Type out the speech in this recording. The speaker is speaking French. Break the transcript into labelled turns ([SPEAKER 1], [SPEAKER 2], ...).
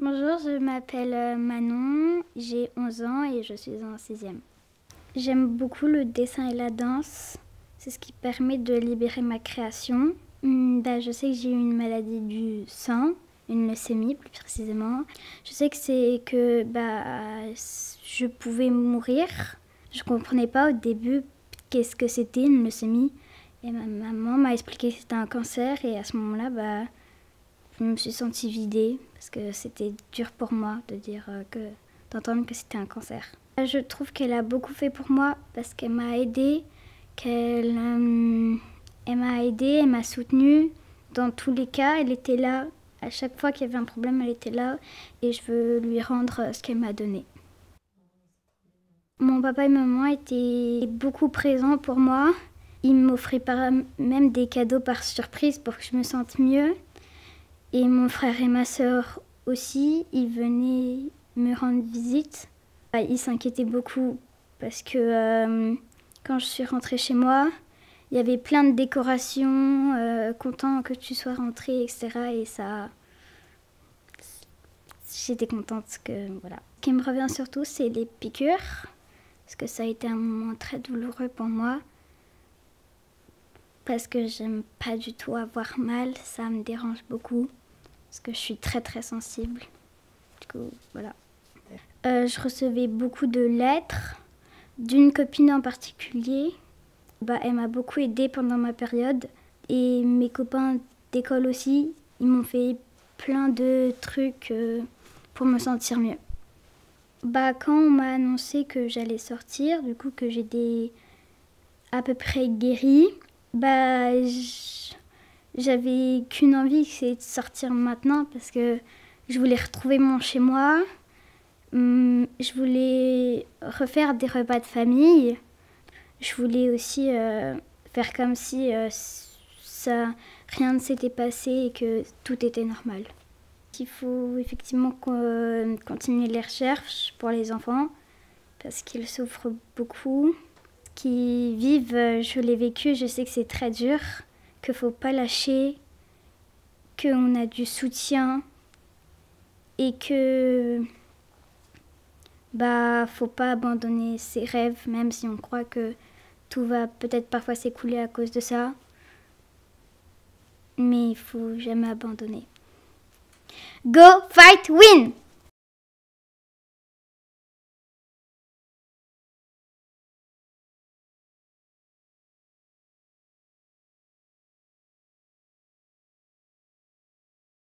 [SPEAKER 1] Bonjour, je m'appelle Manon, j'ai 11 ans et je suis en 6e. J'aime beaucoup le dessin et la danse, c'est ce qui permet de libérer ma création. Je sais que j'ai eu une maladie du sang, une leucémie plus précisément. Je sais que je pouvais mourir. Je ne comprenais pas au début qu'est-ce que c'était une leucémie. Et ma maman m'a expliqué que c'était un cancer et à ce moment-là, je me suis sentie vidée parce que c'était dur pour moi d'entendre que c'était un cancer. Je trouve qu'elle a beaucoup fait pour moi parce qu'elle m'a aidée, elle m'a soutenue dans tous les cas. Elle était là, à chaque fois qu'il y avait un problème, elle était là et je veux lui rendre ce qu'elle m'a donné. Mon papa et maman étaient beaucoup présents pour moi. Ils m'offraient même des cadeaux par surprise pour que je me sente mieux. Et mon frère et ma sœur aussi, ils venaient me rendre visite. Ils s'inquiétaient beaucoup parce que quand je suis rentrée chez moi, il y avait plein de décorations, content que tu sois rentrée, etc. Et ça, j'étais contente que voilà. Ce qui me revient surtout, c'est les piqûres, parce que ça a été un moment très douloureux pour moi. Parce que j'aime pas du tout avoir mal, ça me dérange beaucoup. Parce que je suis très très sensible. Du coup, voilà. Je recevais beaucoup de lettres d'une copine en particulier. Elle m'a beaucoup aidée pendant ma période. Et mes copains d'école aussi, ils m'ont fait plein de trucs pour me sentir mieux. Quand on m'a annoncé que j'allais sortir, du coup que j'étais à peu près guérie, j'avais qu'une envie, c'est de sortir maintenant parce que je voulais retrouver mon chez-moi. Je voulais refaire des repas de famille. Je voulais aussi faire comme si rien ne s'était passé et que tout était normal. Il faut effectivement continuer les recherches pour les enfants parce qu'ils souffrent beaucoup. Qui vivent, je l'ai vécu, je sais que c'est très dur, qu'il ne faut pas lâcher, qu'on a du soutien et que faut pas abandonner ses rêves, même si on croit que tout va peut-être parfois s'écouler à cause de ça. Mais il faut jamais abandonner. Go, fight, win!